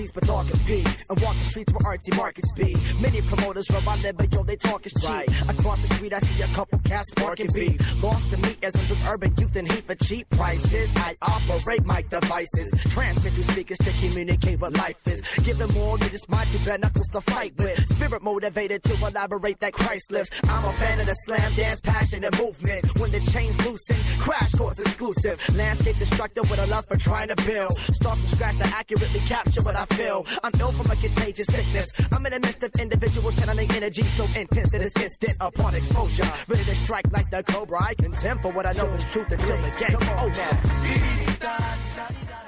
peace, but talking peace. And walk the streets where artsy markets be. Many promoters rub my liver, but yo, they talk is cheap. Right. Across the street, I see a couple cats sparking beef. Lost in me essence of urban youth and heat for cheap prices. I operate my devices. Transmit through speakers to communicate what life is. Give them more than just my two bare knuckles to fight with. Spirit motivated to elaborate that Christ lives. I'm a fan of the slam dance, passion, and movement. When the chains loosen, crash course exclusive. Landscape destructive with a love for trying to build. Start from scratch to accurately capture what I feel. I'm ill from a contagious sickness. I'm in the midst of individuals channeling energy so intense that it's instant upon exposure. Ready to strike like the cobra. I contend for what I know is truth until the game's over.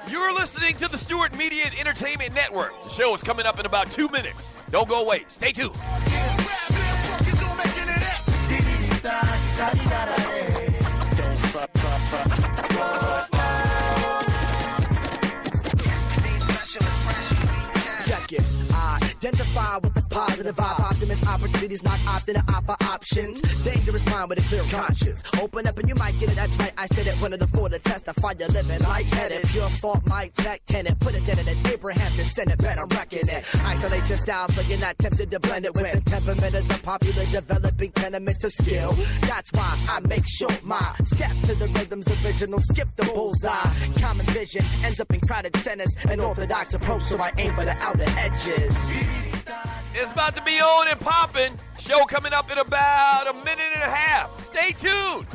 You're listening to the Stewart Media and Entertainment Network. The show is coming up in about 2 minutes. Don't go away. Stay tuned. Check it. Identify with the positive vibe. Optimist opportunities, not opting to opt for options. Dangerous mind with a clear conscience. Open up and you might get it. That's right. I said it. One of the four to testify. You're living lightheaded. Pure thought, mic check, tenant. Put it in an Abraham descendant. Bet I'm wrecking it. Isolate your style so you're not tempted to blend it with the temperament of the popular developing tenement to skill. That's why I make sure my step to the rhythm's original. Skip the bullseye. Common vision ends up in crowded centers. An orthodox approach, so I aim for the outer edges. It's about to be on and popping. Show coming up in about a minute and a half. Stay tuned.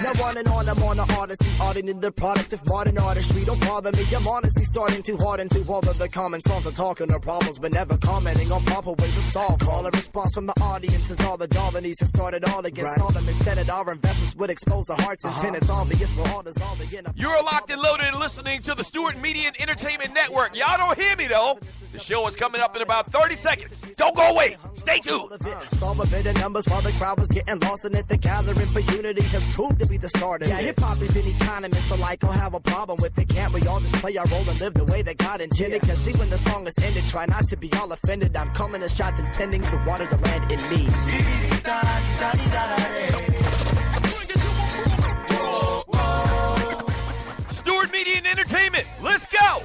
Now on and on, I'm on an odyssey, auditing the product of modern artistry. Don't bother me, I'm honestly starting to harden to all of the common songs are talking of problems, but never commenting on proper ways to solve. Call a response from the audience is all the Darwinies have started all against all the missaid. Our investments would expose the hearts and tenants. Obvious we're all dissolving in. You're locked and loaded and listening to the Stewart Media and Entertainment Network. Y'all don't hear me though. The show is coming up in about 30 seconds. Don't go away. Stay tuned. Solve a bit of numbers while the crowd was getting lost in it. The gathering for unity has proved to be the start of it. Yeah, hip-hop is an economist, so like I'll have a problem with it. Can't we all just play our role and live the way that God intended? Cause see when the song is ended, try not to be all offended. I'm calling the shots intending to water the land in me. Stewart Media and Entertainment, let's go!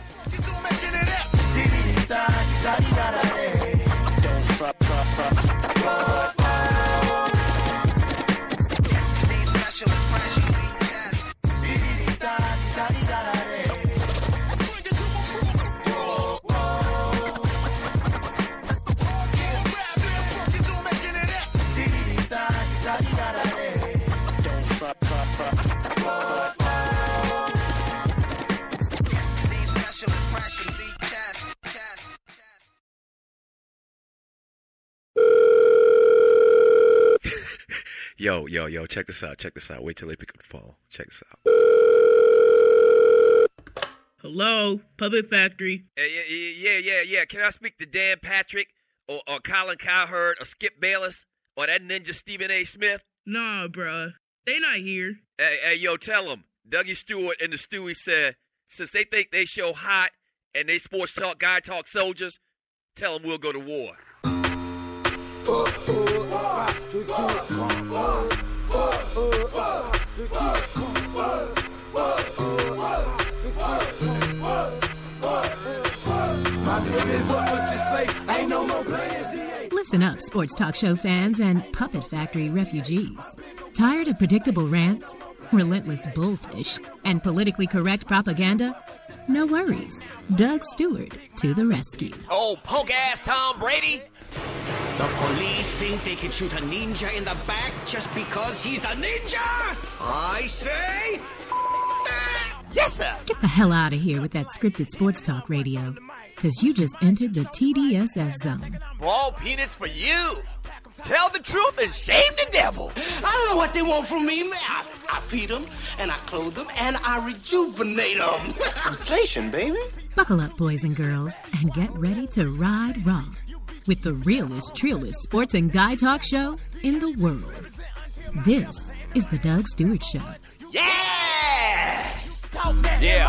Yo, check this out. Wait till they pick up the phone. Check this out. Hello, Puppet Factory. Yeah. Can I speak to Dan Patrick or Colin Cowherd or Skip Bayless or that ninja Stephen A. Smith? Nah, bruh. They not here. Hey, yo, tell them. Dougie Stewart and the Stewie said, since they think they show hot and they sports talk, guy talk soldiers, tell them we'll go to war. Listen up, sports talk show fans and Puppet Factory refugees. Tired of predictable rants, relentless bullfish, and politically correct propaganda? No worries. Doug Stewart to the rescue. Oh, punk-ass Tom Brady. The police think they can shoot a ninja in the back just because he's a ninja? I say, that. Yes, sir. Get the hell out of here with that scripted sports talk radio, because you just entered the TDSS zone. Ball peanuts for you. Tell the truth and shame the devil. I don't know what they want from me, man. I feed them, and I clothe them, and I rejuvenate them. That's inflation, baby. Buckle up, boys and girls, and get ready to ride raw with the realest, trillest sports and guy talk show in the world. This is the Doug Stewart Show. Yes! Yeah.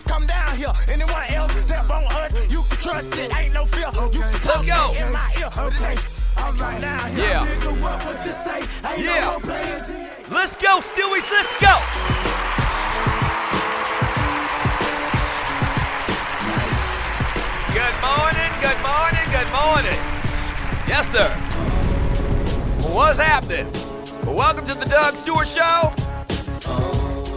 Come down here. Anyone else that want us, you can trust it. Ain't no fear. Let's go. In my ear. Okay. All right now. Yeah. Yeah. Let's go, Stewies. Let's go. Good morning. Good morning. Good morning. Yes, sir. What's happening? Welcome to the Doug Stewart Show.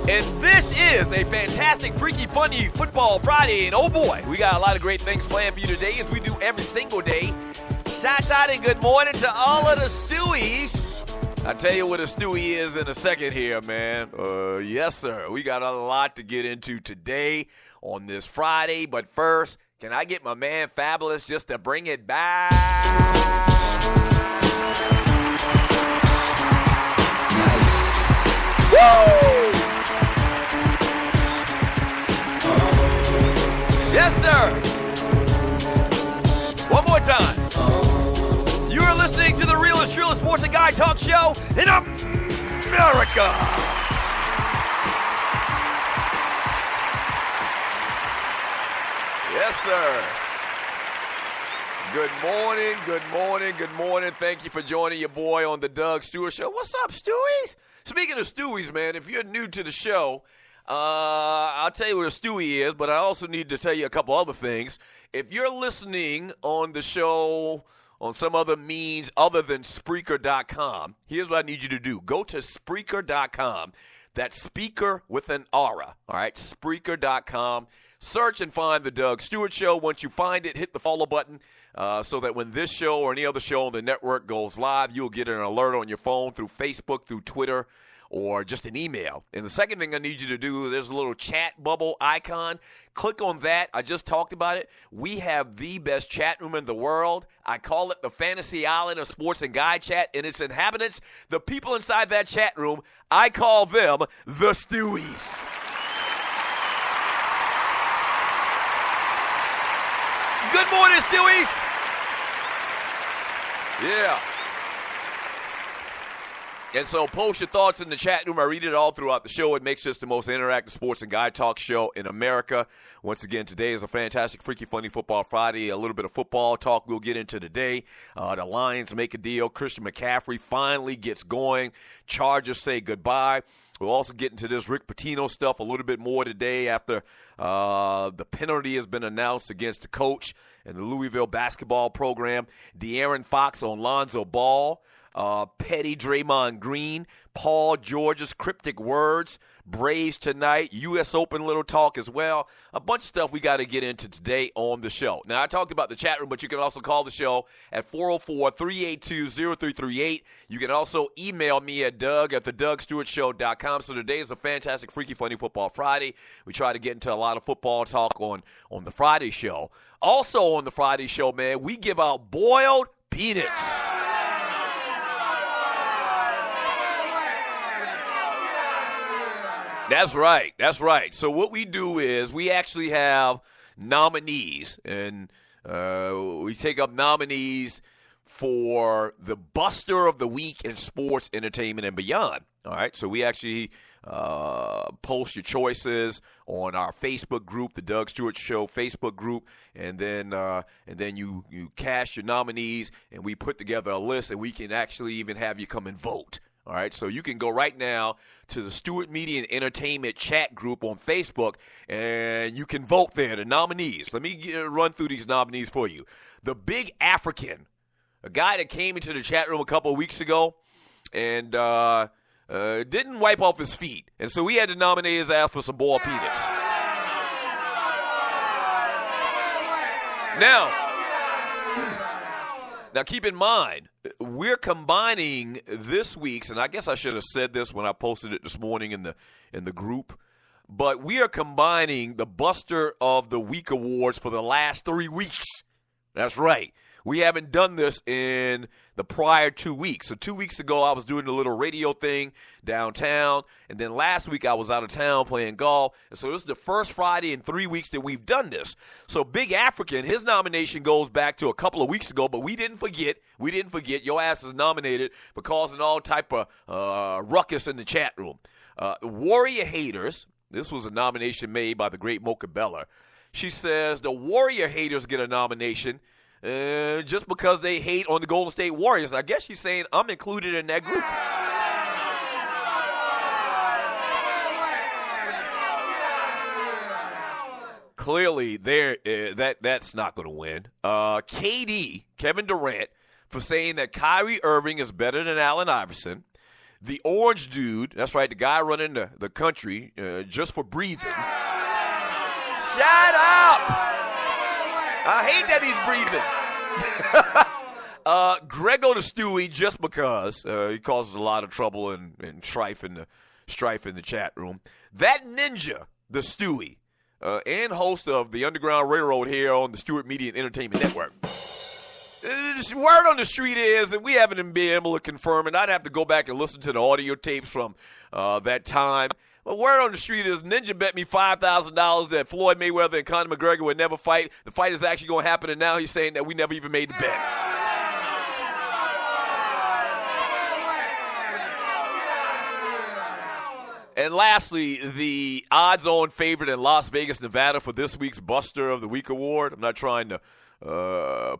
And this is a fantastic, freaky, funny Football Friday. And oh boy, we got a lot of great things planned for you today, as we do every single day. Shots out and good morning to all of the Stewies. I'll tell you what a Stewie is in a second here, man. Yes, sir. We got a lot to get into today on this Friday. But first, can I get my man Fabulous just to bring it back? Nice. Woo! Yes, sir. One more time. You are listening to the realest sports and guy talk show in America. Yes, sir. Good morning, good morning, good morning. Thank you for joining your boy on the Doug Stewart Show. What's up, Stewies? Speaking of Stewies, man, if you're new to the show, I'll tell you what a Stewie is, but I also need to tell you a couple other things. If you're listening on the show on some other means other than Spreaker.com, here's what I need you to do. Go to Spreaker.com. That's speaker with an aura. All right, Spreaker.com. Search and find the Doug Stewart Show. Once you find it, hit the follow button so that when this show or any other show on the network goes live, you'll get an alert on your phone through Facebook, through Twitter, or just an email. And the second thing I need you to do, there's a little chat bubble icon. Click on that. I just talked about it. We have the best chat room in the world. I call it the Fantasy Island of Sports and Guy Chat, and its inhabitants, the people inside that chat room, I call them the Stewies. Good morning, Stewies. Yeah. And so post your thoughts in the chat room. I read it all throughout the show. It makes this the most interactive sports and guy talk show in America. Once again, today is a fantastic, freaky, funny Football Friday. A little bit of football talk we'll get into today. The Lions make a deal. Christian McCaffrey finally gets going. Chargers say goodbye. We'll also get into this Rick Pitino stuff a little bit more today after the penalty has been announced against the coach and the Louisville basketball program. De'Aaron Fox on Lonzo Ball. Petty Draymond Green, Peul George's cryptic words, Braves tonight, U.S. Open little talk as well. A bunch of stuff we got to get into today on the show. Now, I talked about the chat room, but you can also call the show at 404-382-0338. You can also email me at doug@thedougstewartshow.com. So today is a fantastic, freaky, funny Football Friday. We try to get into a lot of football talk on the Friday show. Also on the Friday show, man, we give out boiled peanuts. That's right. That's right. So what we do is we actually have nominees, and we take up nominees for the Buster of the Week in sports, entertainment, and beyond. All right. So we actually post your choices on our Facebook group, the Doug Stewart Show Facebook group, and then you cast your nominees, and we put together a list, and we can actually even have you come and vote. All right, so you can go right now to the Stewart Media and Entertainment chat group on Facebook, and you can vote there, the nominees. Let me run through these nominees for you. The Big African, a guy that came into the chat room a couple of weeks ago and didn't wipe off his feet, and so we had to nominate his ass for some boiled peanuts. Now, keep in mind, we're combining this week's, and I guess I should have said this when I posted it this morning in the group, but we are combining the Buster of the Week awards for the last 3 weeks. That's right. We haven't done this in the prior 2 weeks. So 2 weeks ago, I was doing a little radio thing downtown. And then last week, I was out of town playing golf. And so this is the first Friday in 3 weeks that we've done this. So Big African, his nomination goes back to a couple of weeks ago. But we didn't forget. Your ass is nominated for causing all type of ruckus in the chat room. Warrior Haters. This was a nomination made by the great Mocha Bella. She says the Warrior haters get a nomination just because they hate on the Golden State Warriors. I guess she's saying I'm included in that group. Clearly, that's not going to win. KD, Kevin Durant, for saying that Kyrie Irving is better than Allen Iverson. The orange dude, that's right, the guy running the country just for breathing. Shut up! I hate that he's breathing. Grego the Stewie, just because he causes a lot of trouble and strife in the chat room. That ninja, the Stewie, and host of the Underground Railroad here on the Stewart Media and Entertainment Network. Word on the street is, and we haven't been able to confirm it, I'd have to go back and listen to the audio tapes from that time. But word on the street is Ninja bet me $5,000 that Floyd Mayweather and Conor McGregor would never fight. The fight is actually going to happen, and now he's saying that we never even made the bet. And lastly, the odds-on favorite in Las Vegas, Nevada for this week's Buster of the Week award. I'm not trying to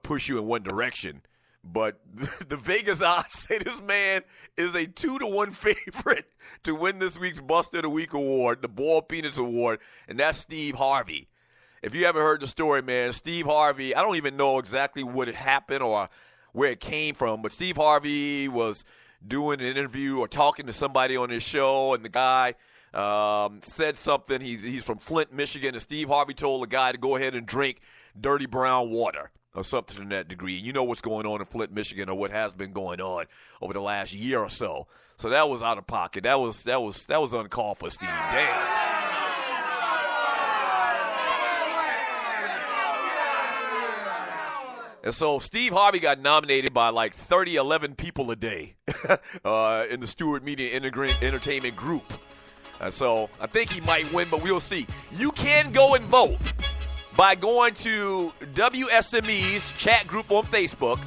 push you in one direction, but the Vegas odds say this man is a 2-1 favorite to win this week's Buster of the Week award, the Ball Penis Award, and that's Steve Harvey. If you haven't heard the story, man, Steve Harvey, I don't even know exactly what had happened or where it came from, but Steve Harvey was doing an interview or talking to somebody on his show, and the guy said something. He's from Flint, Michigan, and Steve Harvey told the guy to go ahead and drink dirty brown water or something to that degree. You know what's going on in Flint, Michigan, or what has been going on over the last year or so. So that was out of pocket. That was uncalled for, Steve. Damn. And so Steve Harvey got nominated by like 11 people a day in the Stewart Media Entertainment Group. So I think he might win, but we'll see. You can go and vote by going to WSME's chat group on Facebook.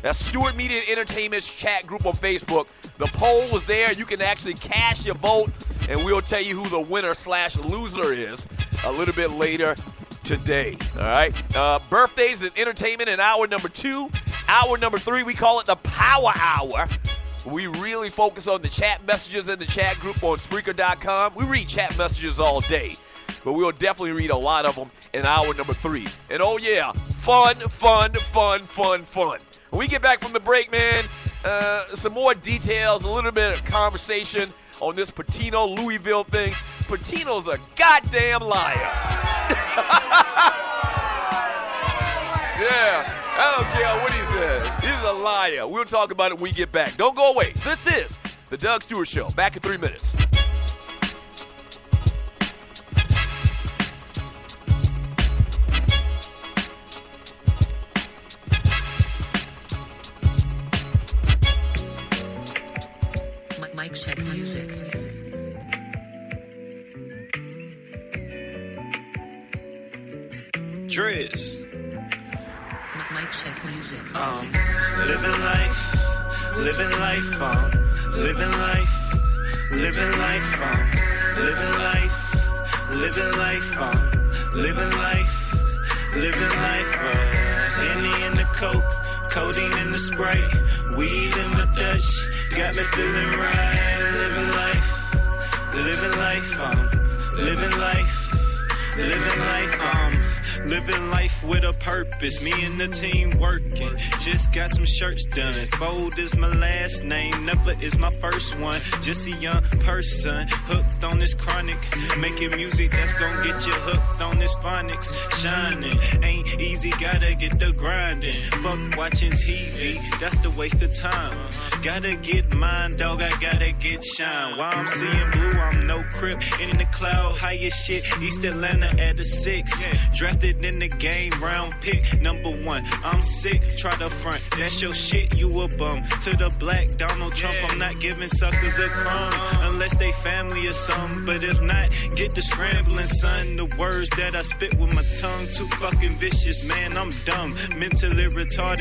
That's Stewart Media Entertainment's chat group on Facebook. The poll is there. You can actually cast your vote, and we'll tell you who the winner/loser is a little bit later today. All right? Birthdays and entertainment in hour number 2. Hour number 3, we call it the Power Hour. We really focus on the chat messages in the chat group on Spreaker.com. We read chat messages all day, but we'll definitely read a lot of them in hour number 3. And oh yeah, fun. When we get back from the break, man, some more details, a little bit of conversation on this Pitino Louisville thing. Pitino's a goddamn liar. Yeah, I don't care what he said. He's a liar. We'll talk about it when we get back. Don't go away. This is the Doug Stewart Show. Back in 3 minutes. Mic check music. Driz. Mic check music. Living life, living life, living life, living life, living life, living life, living life, living life. Henny in the coke, codeine in the Sprite, weed in the Dutch, got me feeling right. Living life, living life, living life, living life, living life with a purpose. Me and the team working. Just got some shirts done. Fold is my last name. Never is my first one. Just a young person hooked on this chronic. Making music that's gonna get you hooked on this phonics. Shining ain't easy. Gotta get the grinding. Fuck watching TV. That's the waste of time. Gotta get mine, dog. I gotta get shine. While I'm seeing blue, I'm no crip. In the cloud, highest shit. East Atlanta at a 6. Drafted in the game, round pick number 1. I'm sick, try to front. That's your shit, you a bum. To the black Donald Trump, I'm not giving suckers a crumb unless they family or something. But if not, get the scrambling, son. The words that I spit with my tongue too fucking vicious, man. I'm dumb, mentally retarded.